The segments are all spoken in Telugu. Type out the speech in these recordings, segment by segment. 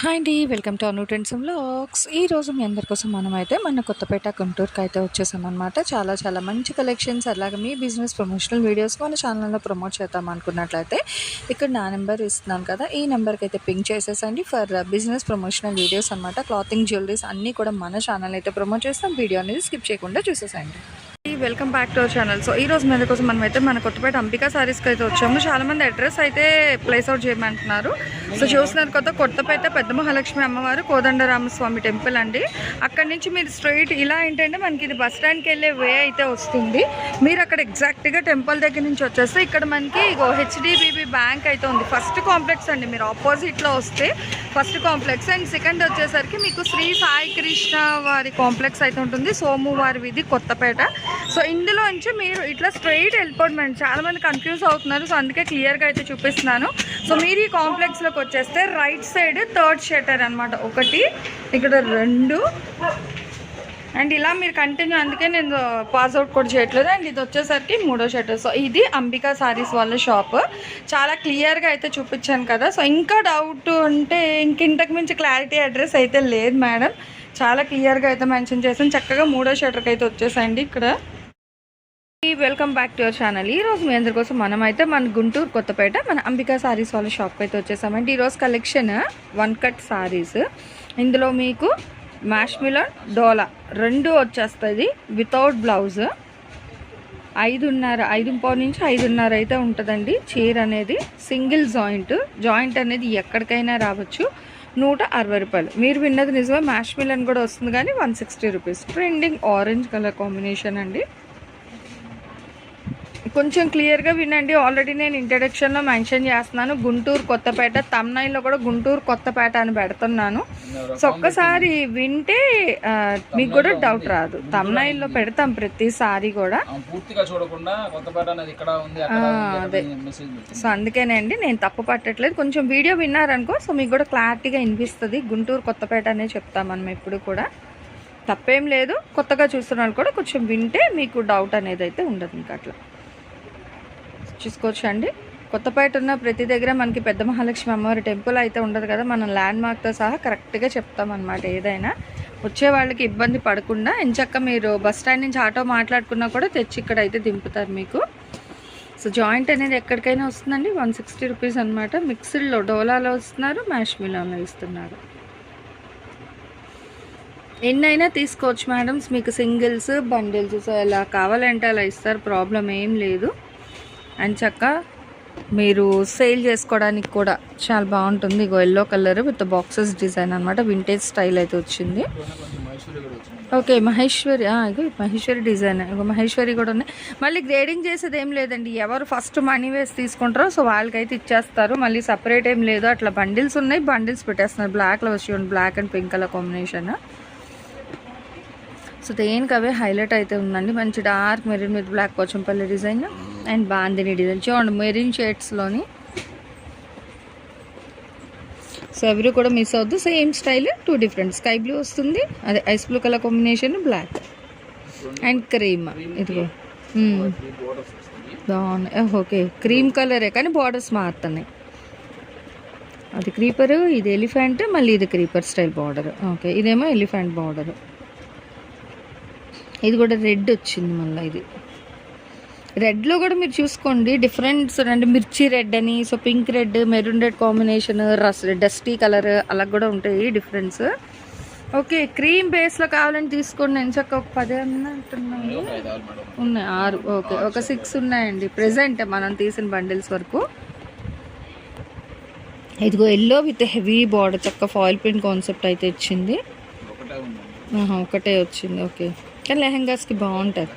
హాయ్ అండి, welcome to Anu trends vlogs. ఈరోజు మీ అందరి కోసం మనమైతే మన కొత్తపేట గుంటూరుకి అయితే వచ్చేసామన్నమాట. చాలా మంచి కలెక్షన్స్, అలాగే మీ బిజినెస్ ప్రమోషనల్ వీడియోస్ మన ఛానల్లో ప్రమోట్ చేద్దాం అనుకున్నట్లయితే ఇక్కడ నా నెంబర్ ఇస్తున్నాను కదా, ఈ నెంబర్కి అయితే పింక్ చేసేసండి ఫర్ బిజినెస్ ప్రమోషనల్ వీడియోస్ అనమాట. క్లాతింగ్, జ్యువెలరీస్ అన్నీ కూడా మన ఛానల్ అయితే ప్రమోట్ చేస్తాం. వీడియో అనేది స్కిప్ చేయకుండా చూసేసండి. Welcome back to our channel. So ఈ రోజు మీద కోసం మనమైతే మన కొత్తపేట అంబికా సారీస్కి అయితే వచ్చాము. చాలా మంది అడ్రస్ అయితే ప్లేస్ అవుట్ చేయమంటున్నారు. సో చూస్తున్నారు కదా, కొత్తపేట పెద్ద మహాలక్ష్మి అమ్మవారు కోదండరామస్వామి టెంపుల్ అండి. అక్కడి నుంచి మీరు స్ట్రైట్ ఇలా ఏంటంటే మనకి ఇది బస్ స్టాండ్కి వెళ్ళే వే అయితే వస్తుంది. మీరు అక్కడ ఎగ్జాక్ట్గా టెంపుల్ దగ్గర నుంచి వచ్చేస్తే ఇక్కడ మనకి హెచ్డిబిబి బ్యాంక్ అయితే ఉంది. ఫస్ట్ కాంప్లెక్స్ అండి. మీరు ఆపోజిట్లో వస్తే ఫస్ట్ కాంప్లెక్స్, అండ్ సెకండ్ వచ్చేసరికి మీకు శ్రీ సాయి కృష్ణ వారి కాంప్లెక్స్ అయితే ఉంటుంది. సోమువారి వీధి కొత్తపేట. సో ఇందులో నుంచి మీరు ఇట్లా స్ట్రైట్ వెళ్ళిపోవడం. చాలా మంది కన్ఫ్యూజ్ అవుతున్నారు, సో అందుకే క్లియర్గా అయితే చూపిస్తున్నాను. సో మీరు ఈ కాంప్లెక్స్లోకి వచ్చేస్తే రైట్ సైడ్ థర్డ్ షట్టర్ అనమాట, ఒకటి ఇక్కడ 2, అండ్ ఇలా మీరు కంటిన్యూ, అందుకే నేను పాస్అవుట్ కూడా చేయట్లేదు. అండ్ ఇది వచ్చేసరికి 3వ షట్టర్. సో ఇది అంబికా సారీస్ వాళ్ళ షాప్. చాలా క్లియర్గా అయితే చూపించాను కదా. సో ఇంకా డౌట్ ఉంటే ఇంతకు మించి క్లారిటీ అడ్రస్ అయితే లేదు మేడం, చాలా క్లియర్గా అయితే మెన్షన్ చేసాను. చక్కగా 3వ షట్టర్కి అయితే వచ్చేసండి ఇక్కడ. Welcome back to our channel. ఈరోజు మీ అందరి కోసం మనమైతే మన గుంటూరు కొత్తపేట మన అంబికా సారీస్ వాళ్ళ షాప్కి అయితే వచ్చేసామంటే ఈరోజు కలెక్షన్ 1 కట్ సారీస్. ఇందులో మీకు మ్యాష్ మిలన్, డోలా 2 వచ్చేస్తుంది వితౌట్ బ్లౌజ్. 5.5 నుంచి 5.5 అయితే ఉంటుందండి చీర అనేది. సింగిల్ జాయింట్ అనేది ఎక్కడికైనా రావచ్చు. 160 రూపాయలు. మీరు విన్నది నిజమే, మ్యాష్ మిలన్ కూడా వస్తుంది కానీ 160 rupees. Trending orange colour combination అండి. కొంచెం క్లియర్గా వినండి. ఆల్రెడీ నేను ఇంట్రడక్షన్లో మెన్షన్ చేస్తున్నాను గుంటూరు కొత్తపేట, తమ్నైల్లో కూడా గుంటూరు కొత్తపేట అని పెడుతున్నాను. సో ఒక్కసారి వింటే మీకు కూడా డౌట్ రాదు. తమ్నైల్లో పెడతాం ప్రతిసారి కూడా, అదే. సో అందుకేనండి నేను తప్పు పట్టట్లేదు. కొంచెం వీడియో విన్నారనుకో, సో మీకు కూడా క్లారిటీగా వినిపిస్తుంది. గుంటూరు కొత్తపేట అనే చెప్తాం మనం ఎప్పుడు కూడా, తప్పేం లేదు. కొత్తగా చూస్తున్న వాళ్ళు కూడా కొంచెం వింటే మీకు డౌట్ అనేది అయితే ఉండదు. ఇంకా అట్లా చూసుకోవచ్చు అండి. కొత్తపేట ఉన్న ప్రతి దగ్గర మనకి పెద్ద మహాలక్ష్మి అమ్మవారి టెంపుల్ అయితే ఉండదు కదా, మనం ల్యాండ్ మార్క్తో సహా కరెక్ట్గా చెప్తామన్నమాట. ఏదైనా వచ్చే వాళ్ళకి ఇబ్బంది పడకుండా ఎంచక్క మీరు బస్ స్టాండ్ నుంచి ఆటో మాట్లాడుకున్నా కూడా తెచ్చి ఇక్కడ అయితే దింపుతారు మీకు. సో జాయింట్ అనేది ఎక్కడికైనా వస్తుందండి. 160 రూపీస్ అనమాట. మిక్స్డ్లో డోలాలో వస్తున్నారు, మ్యాష్ మిలన్లో ఇస్తున్నారు. ఎన్నైనా తీసుకోవచ్చు మేడమ్స్, మీకు సింగిల్స్, బండిల్స్, సో ఎలా కావాలంటే అలా ఇస్తారు, ప్రాబ్లం ఏం లేదు. అండ్ చక్క మీరు సేల్ చేసుకోవడానికి కూడా చాలా బాగుంటుంది. ఇగో yellow colour with boxes design అనమాట, వింటేజ్ స్టైల్ అయితే వచ్చింది. ఓకే మహేశ్వరి, ఇగో మహేశ్వరి డిజైన్, ఇగో మహేశ్వరి కూడా ఉన్నాయి. మళ్ళీ గ్రేడింగ్ చేసేది ఏం లేదండి, ఎవరు ఫస్ట్ మనీ వేసి తీసుకుంటారో సో వాళ్ళకైతే ఇచ్చేస్తారు. మళ్ళీ సపరేట్ ఏం లేదు. అట్లా బండిల్స్ ఉన్నాయి, బండిల్స్ పెట్టేస్తున్నారు. బ్లాక్లో వచ్చి black and pink colour combination. So దేనికి అవే హైలైట్ అయితే ఉందండి. మంచి dark maroon with black Pochampally design and bandhani design చూడండి, మెరూన్ షేడ్స్లోని. సో ఎవరు కూడా మిస్ అవుద్దు. Same style 2 different. Sky blue వస్తుంది, అదే ice blue colour combination, black and cream. ఇదిగో బాగున్నాయి. ఓకే క్రీమ్ కలరే కానీ బార్డర్స్ మారుతున్నాయి. అది క్రీపర్, ఇది ఎలిఫెంట్, మళ్ళీ ఇది క్రీపర్ స్టైల్ బార్డర్. ఓకే ఇదేమో ఎలిఫెంట్ బార్డర్. ఇది కూడా రెడ్ వచ్చింది. మళ్ళీ ఇది రెడ్లో కూడా మీరు చూసుకోండి డిఫరెన్స్ అండి. మిర్చి రెడ్ అని, so pink red, maroon red combination, dusty colour అలా కూడా ఉంటాయి డిఫరెన్స్. ఓకే క్రీమ్ బేస్లో కావాలని తీసుకోండి. నేను చక్క ఒక 10 అంటున్నాను, ఉన్నాయి 6. ఓకే ఒక 6 ఉన్నాయండి ప్రెజెంట్ మనం తీసిన బండిల్స్ వరకు. ఇదిగో ఎల్లో విత్ హెవీ బార్డర్, చక్క ఫాయిల్ ప్రింట్ కాన్సెప్ట్ అయితే ఇచ్చింది. ఒకటే వచ్చింది. ఓకే కానీ లెహెంగాస్కి బాగుంటుంది,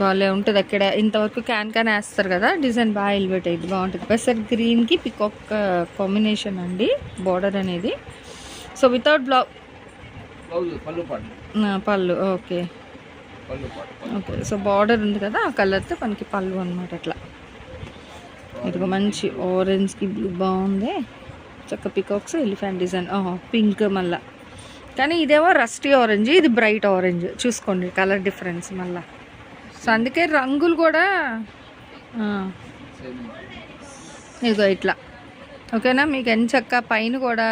బాగా ఉంటుంది. అక్కడ ఇంతవరకు క్యాన్ వేస్తారు కదా, డిజైన్ బాగా ఎలివేట్ అయ్యింది, బాగుంటుంది. పెసర్ గ్రీన్కి పికాక్ కాంబినేషన్ అండి బార్డర్ అనేది. సో వితౌట్ పళ్ళు. ఓకే ఓకే సో బార్డర్ ఉంది కదా ఆ కలర్తో మనకి పళ్ళు అనమాట. అట్లా ఇదిగో మంచి ఆరెంజ్కి బ్లూ బాగుంది. చక్క పికాక్స్, ఎలిఫెంట్ డిజైన్, పింక్ మళ్ళీ. కానీ ఇదేమో రస్టీ ఆరెంజ్, ఇది బ్రైట్ ఆరెంజ్. చూసుకోండి కలర్ డిఫరెన్స్ మళ్ళీ. సో అందుకే రంగులు కూడా ఇదిగో ఇట్లా. ఓకేనా, మీకు ఎంచక్క పైన కూడా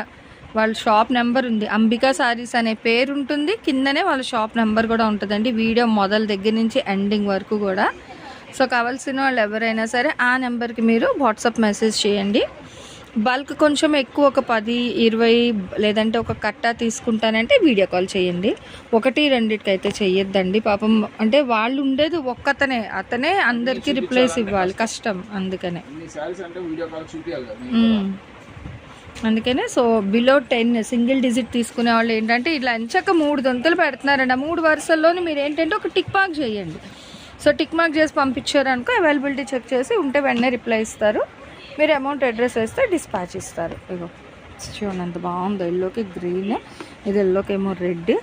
వాళ్ళ షాప్ నెంబర్ ఉంది, అంబికా సారీస్ అనే పేరు ఉంటుంది, కిందనే వాళ్ళ షాప్ నెంబర్ కూడా ఉంటుందండి వీడియో మొదల దగ్గర నుంచి ఎండింగ్ వరకు కూడా. సో కావాల్సిన వాళ్ళు ఎవరైనా సరే ఆ నెంబర్కి మీరు వాట్సాప్ మెసేజ్ చేయండి. బల్క్ కొంచెం ఎక్కువ, ఒక 10-20 లేదంటే ఒక కట్ట తీసుకుంటానంటే వీడియో కాల్ చేయండి. 1-2కి అయితే చెయ్యొద్దండి పాపం, అంటే వాళ్ళు ఉండేది అతనే అందరికీ రిప్లైస్ ఇవ్వాలి, కష్టం. అందుకనే సో బిలో 10 సింగిల్ డిజిట్ తీసుకునే వాళ్ళు ఏంటంటే ఇట్లా ఎంచక్క 3 దొంతులు పెడుతున్నారండి. ఆ 3 వరుసల్లోని మీరు ఏంటంటే ఒక టిక్ మార్క్ చేయండి. సో టిక్ మార్క్ చేసి పంపించారనుకో అవైలబిలిటీ చెక్ చేసి ఉంటే వెంటనే రిప్లై ఇస్తారు. మీరు అమౌంట్ అడ్రస్ వేస్తే డిస్పాచ్ ఇస్తారు. ఇగో చూడండి ఎంత బాగుందో, ఎల్లోకి గ్రీన్, ఇది ఎల్లోకి ఏమో రెడ్,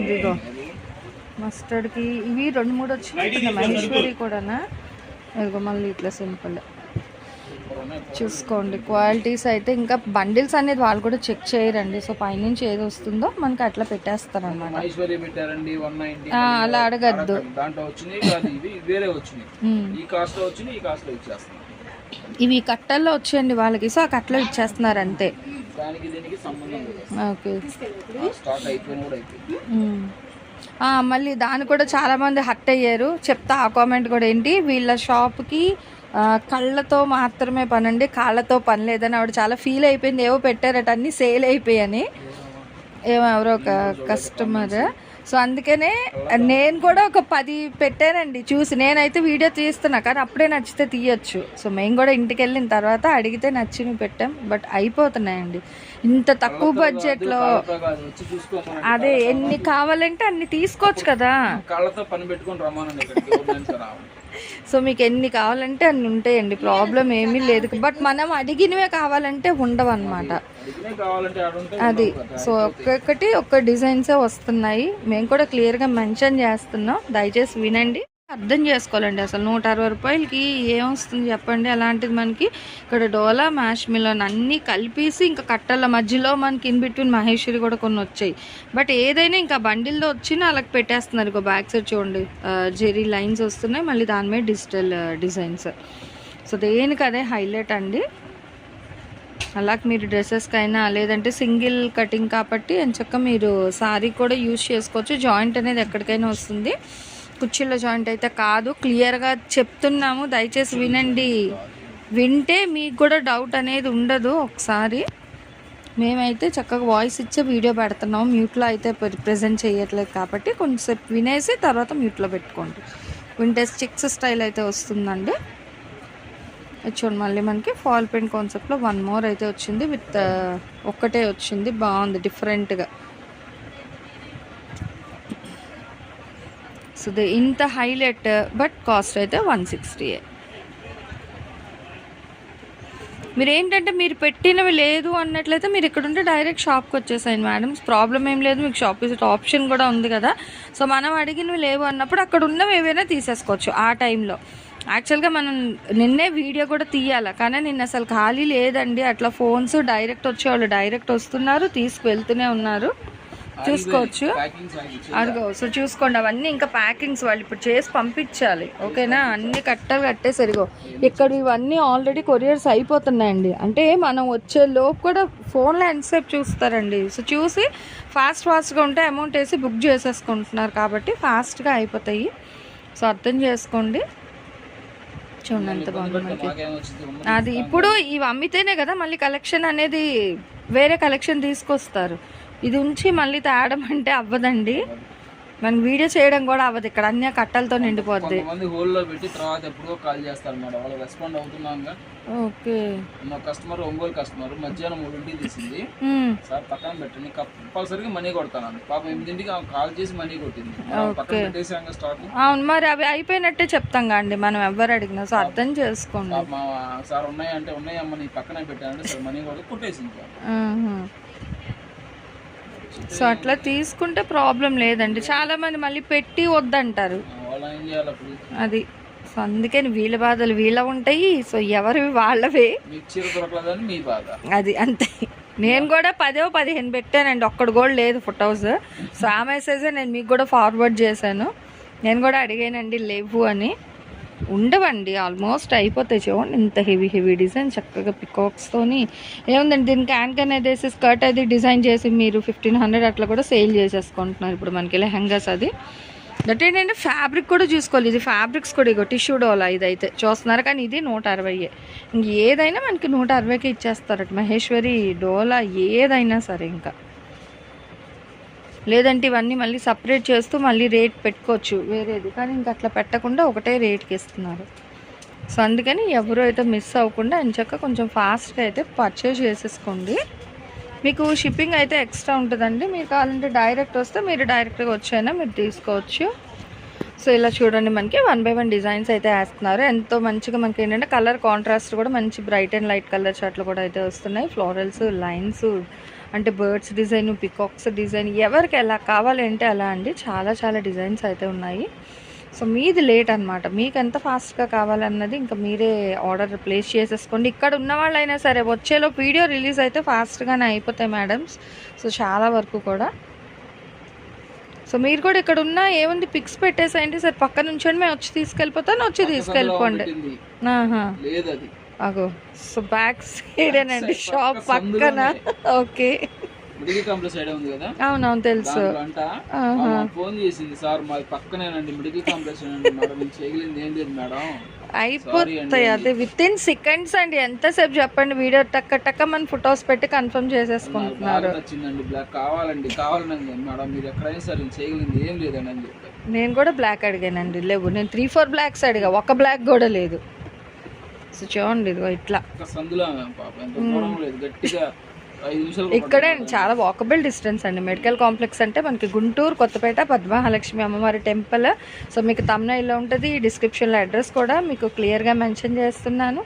ఇదిగో మస్టర్డ్కి ఇవి 2-3 వచ్చినాయి. మహేశ్వరి కూడానా, ఇదిగో మళ్ళీ ఇట్లా సింపుల్ చూసుకోండి. క్వాలిటీస్ అయితే ఇంకా బండిల్స్ అనేది వాళ్ళు కూడా చెక్ చేయరండి. సో పైనుంచి ఏది వస్తుందో మనకి అట్లా పెట్టేస్తారు అనమాట. అలా అడగద్దు. ఇవి కట్టల్లో వచ్చాయండి వాళ్ళకి, సో ఆ కట్టలో ఇచ్చేస్తున్నారు అంతే. ఓకే, మళ్ళీ దాన్ని కూడా చాలా మంది హర్ట్ అయ్యారు. చెప్తా ఆ కామెంట్ కూడా ఏంటి, వీళ్ళ షాప్కి కళ్ళతో మాత్రమే పనండి, కాళ్ళతో పని లేదని ఆవిడ చాలా ఫీల్ అయిపోయింది. ఏవో పెట్టారట అన్నీ సేల్ అయిపోయాయని, ఎవరో ఒక కస్టమర్. సో అందుకనే నేను కూడా ఒక 10 పెట్టానండి చూసి. నేనైతే వీడియో తీస్తున్నా కానీ అప్పుడే నచ్చితే తీయచ్చు. సో మేము కూడా ఇంటికి వెళ్ళిన తర్వాత అడిగితే నచ్చినవి పెట్టాం. బట్ అయిపోతున్నాయండి ఇంత తక్కువ బడ్జెట్లో. అదే ఎన్ని కావాలంటే అన్ని తీసుకోవచ్చు కదా. సో మీకు ఎన్ని కావాలంటే అన్ని ఉంటాయండి, ప్రాబ్లం ఏమీ లేదు. బట్ మనం అడిగినవే కావాలంటే ఉండవు అనమాట. అది సో ఒక్క డిజైన్సే వస్తున్నాయి. మేము కూడా క్లియర్గా మెన్షన్ చేస్తున్నాం, దయచేసి వినండి, అర్థం చేసుకోవాలండి. అసలు 160 రూపాయలకి ఏమొస్తుంది చెప్పండి. అలాంటిది మనకి ఇక్కడ డోలా, మ్యాష్ మిలన్ అన్నీ కలిపేసి ఇంకా కట్టల మధ్యలో మనకి ఇన్ బిట్వీన్ మహేశ్వరి కూడా కొన్ని వచ్చాయి. బట్ ఏదైనా ఇంకా బండిల్లో వచ్చినా అలాగ పెట్టేస్తున్నారు. ఇక బ్యాక్ సైడ్ చూడండి జెరీ లైన్స్ వస్తున్నాయి, మళ్ళీ దాని మీద డిజిటల్ డిజైన్స్. సో దేనికి అదే హైలైట్ అండి. అలాగే మీరు డ్రెస్సెస్కైనా లేదంటే సింగిల్ కటింగ్ కాబట్టి ఎంచక్క మీరు సారీ కూడా యూజ్ చేసుకోవచ్చు. జాయింట్ అనేది ఎక్కడికైనా వస్తుంది, కుర్చీల జాయింట్ అయితే కాదు. క్లియర్గా చెప్తున్నాము, దయచేసి వినండి. వింటే మీకు కూడా డౌట్ అనేది ఉండదు. ఒకసారి మేమైతే చక్కగా వాయిస్ ఇచ్చే వీడియో పెడుతున్నాము, మ్యూట్లో అయితే ప్రెజెంట్ చేయట్లేదు కాబట్టి కొంచెంసేపు వినేసి తర్వాత మ్యూట్లో పెట్టుకోండి. వింటే స్టిక్స్ స్టైల్ అయితే వస్తుందండి. చూడండి మళ్ళీ మనకి ఫాల్ పెయింట్ కాన్సెప్ట్లో 1 మోర్ అయితే వచ్చింది, విత్ ఒక్కటే వచ్చింది, బాగుంది డిఫరెంట్గా. సో ఇంత హైలైట్, బట్ కాస్ట్ అయితే 160. మీరు ఏంటంటే మీరు పెట్టినవి లేదు అన్నట్లయితే మీరు ఇక్కడ ఉంటే డైరెక్ట్ షాప్కి వచ్చేసాయండి మేడం, ప్రాబ్లం ఏం లేదు. మీకు షాప్ విజిట్ ఆప్షన్ కూడా ఉంది కదా. సో మనం అడిగినవి లేవు అన్నప్పుడు అక్కడ ఉన్నవి ఏవైనా తీసేసుకోవచ్చు ఆ టైంలో. యాక్చువల్గా మనం నిన్నే వీడియో కూడా తీయాలి, కానీ నిన్న అసలు ఖాళీ లేదండి. అట్లా ఫోన్స్ డైరెక్ట్ వచ్చేవాళ్ళు డైరెక్ట్ వస్తున్నారు, తీసుకువెళ్తూనే ఉన్నారు. చూసుకోవచ్చు అదిగో. సో చూసుకోండి అవన్నీ ఇంకా ప్యాకింగ్స్ వాళ్ళు ఇప్పుడు చేసి పంపించాలి, ఓకేనా. అన్ని కట్టలు కట్టేసరిగో ఇక్కడ ఇవన్నీ ఆల్రెడీ కొరియర్స్ అయిపోతున్నాయండి. అంటే మనం వచ్చే లోపు కూడా ఫోన్లో ఎంతసేపు చూస్తారండి. సో చూసి ఫాస్ట్గా ఉంటే అమౌంట్ వేసి బుక్ చేసేసుకుంటున్నారు కాబట్టి ఫాస్ట్గా అయిపోతాయి. సో అర్థం చేసుకోండి. చూడండి ఎంత బాగుంది మనకి. అది ఇప్పుడు ఇవి అమ్మితేనే కదా మళ్ళీ కలెక్షన్ అనేది, వేరే కలెక్షన్ తీసుకొస్తారు. ఇది ఉంచి మళ్ళీ తేడం అంటే అవ్వదండి, మనం వీడియో చేయడం కూడా అవ్వదు. ఇక్కడ అన్ని కట్టలతో నిండిపోద్ది. ఓకే, కస్టమర్ ఒంగోలు కస్టమర్ మధ్యాహ్నం 3 తీసింది, సార్ పక్కన పెట్టండి కంపల్సరీగా మనీ కొడతాను. పాపం 8 కాల్ చేసి మనీ కొట్టింది. అవును, మరి అవి అయిపోయినట్టే చెప్తాం కండి మనం ఎవరు అడిగినా. సో అర్థం చేసుకోండి. సార్ ఉన్నాయంటే ఉన్నాయమ్మా నీ పక్కనే పెట్టానంటే సార్ మనీ కూడా కొట్టేసింది. సో అట్లా తీసుకుంటే ప్రాబ్లం లేదండి. చాలా మంది మళ్ళీ పెట్టి వద్దంటారు, అది. సో అందుకని వీళ్ళ బాధలు వీళ్ళ ఉంటాయి, సో ఎవరివి వాళ్ళవే, అది అంతే. నేను కూడా 10-15 పెట్టానండి, ఒక్కడు కూడా లేదు ఫుట్ హౌస్. సో ఆ మెసేజే నేను మీకు కూడా ఫార్వర్డ్ చేశాను. నేను కూడా అడిగానండి లేవు అని. ఉండవండి, ఆల్మోస్ట్ అయిపోతాయి. చూడండి ఇంత హెవీ హెవీ డిజైన్ చక్కగా పికాక్స్తోని ఏముందండి, దీనికి క్యాన్ అనేది వేసి స్కర్ట్ అది డిజైన్ చేసి మీరు 1500 అట్లా కూడా సేల్ చేసేసుకుంటున్నారు ఇప్పుడు మనకి లెహంగాస్. అది దట్ ఏంటంటే ఫ్యాబ్రిక్ కూడా చూసుకోవాలి, ఇది ఫ్యాబ్రిక్స్ కూడా ఇగో టిష్యూ డోలా ఇదైతే చూస్తున్నారు, కానీ ఇది 160. ఇంక ఏదైనా మనకి 160కే ఇచ్చేస్తారట మహేశ్వరి డోలా ఏదైనా సరే. ఇంకా లేదంటే ఇవన్నీ మళ్ళీ సపరేట్ చేస్తూ మళ్ళీ రేట్ పెట్టుకోవచ్చు వేరేది, కానీ ఇంక అట్లా పెట్టకుండా ఒకటే రేట్కి ఇస్తున్నారు. సో అందుకని ఎవరు అయితే మిస్ అవ్వకుండా ఎంచక్క కొంచెం ఫాస్ట్గా అయితే పర్చేజ్ చేసేసుకోండి. మీకు షిప్పింగ్ అయితే ఎక్స్ట్రా ఉంటుందండి, మీరు కావాలంటే డైరెక్ట్ వస్తే మీరు డైరెక్ట్గా వచ్చైనా మీరు తీసుకోవచ్చు. సో ఇలా చూడండి మనకి 1 by 1 డిజైన్స్ అయితే వేస్తున్నారు. ఎంతో మంచిగా మనకి ఏంటంటే కలర్ కాంట్రాస్ట్ కూడా మంచి బ్రైట్ అండ్ లైట్ కలర్స్ అట్లా కూడా అయితే వస్తున్నాయి. ఫ్లోరల్స్, లైన్స్ అంటే బర్డ్స్ డిజైన్, పికాక్స్ డిజైన్, ఎవరికి ఎలా కావాలి అంటే అలా అండి, చాలా చాలా డిజైన్స్ అయితే ఉన్నాయి. సో మీది లేట్ అనమాట, మీకు ఎంత ఫాస్ట్గా కావాలన్నది ఇంకా మీరే ఆర్డర్ ప్లేస్ చేసేసుకోండి. ఇక్కడ ఉన్న వాళ్ళైనా సరే వచ్చేలో వీడియో రిలీజ్ అయితే ఫాస్ట్గానే అయిపోతాయి మేడమ్స్. సో చాలా వరకు కూడా. సో మీరు కూడా ఇక్కడ ఉన్న ఏముంది పిక్స్ పెట్టేసేయండి సార్, పక్క నుంచి మేము వచ్చి తీసుకెళ్ళిపోతాను, వచ్చి తీసుకెళ్ళిపోండి. అగో సో బ్యాక్ సైడేనండి షాప్ పక్కన. ఓకే మిడిల్ కాంప్లెక్స్ సైడ్ ఉంది కదా, అవునవును తెలుసు. ఫోన్ చేసింది, సార్ మాది పక్కనేనండి మిడిల్ కాంప్లెక్స్ మేడం, చేయగలిగింది ఏం లేదు మేడం. అయిపోతాయి అదే విత్ ఇన్ సెకండ్స్ అండి, ఎంతసేపు చెప్పండి, వీడియో టక్క టక్క మన ఫొటోస్ పెట్టి కన్ఫర్మ్ చేసేసుకుంటున్నారు. వచ్చిందండి బ్లాక్ కావాలండి మేడం, మీరు ఎక్కడైనా సరే చేయగలిగింది ఏం లేదండి అని చెప్పి. నేను కూడా బ్లాక్ అడిగానండి, లేవు నేను 3-4 బ్లాక్స్ అడిగా, ఒక బ్లాక్ కూడా లేదు. సో చూడండి ఇదిగో ఇట్లా సందులో పాప ఎంత దూరం లేదు, గట్టిగా ఇక్కడే చాలా వాకబుల్ డిస్టెన్స్ అండి. మెడికల్ కాంప్లెక్స్ అంటే మనకి గుంటూరు కొత్తపేట పద్మహాలక్ష్మి అమ్మవారి టెంపుల్. సో మీకు తమ్నైల్లో ఉంటుంది, డిస్క్రిప్షన్లో అడ్రస్ కూడా మీకు క్లియర్గా మెన్షన్ చేస్తున్నాను,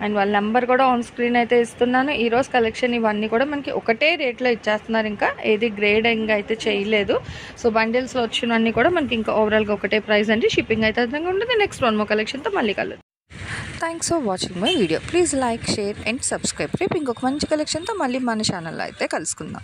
అండ్ వాళ్ళ నెంబర్ కూడా ఆన్ స్క్రీన్ అయితే ఇస్తున్నాను. ఈరోజు కలెక్షన్ ఇవన్నీ కూడా మనకి ఒకటే రేట్లో ఇచ్చేస్తున్నారు, ఇంకా ఏది గ్రేడింగ్ అయితే చేయలేదు. సో బండిల్స్లో వచ్చినవన్నీ కూడా మనకి ఇంకా ఓవరాల్గా ఒకటే ప్రైస్ అండి. షిప్పింగ్ అయితే అర్థంగా ఉంటుంది. నెక్స్ట్ 1 more కలెక్షన్తో మళ్ళీ కలదు. Thanks for watching my video. Please like, share and subscribe. రేపు ఇంకొక మంచి కలెక్షన్తో మళ్ళీ మన ఛానల్లో అయితే కలుసుకుందాం.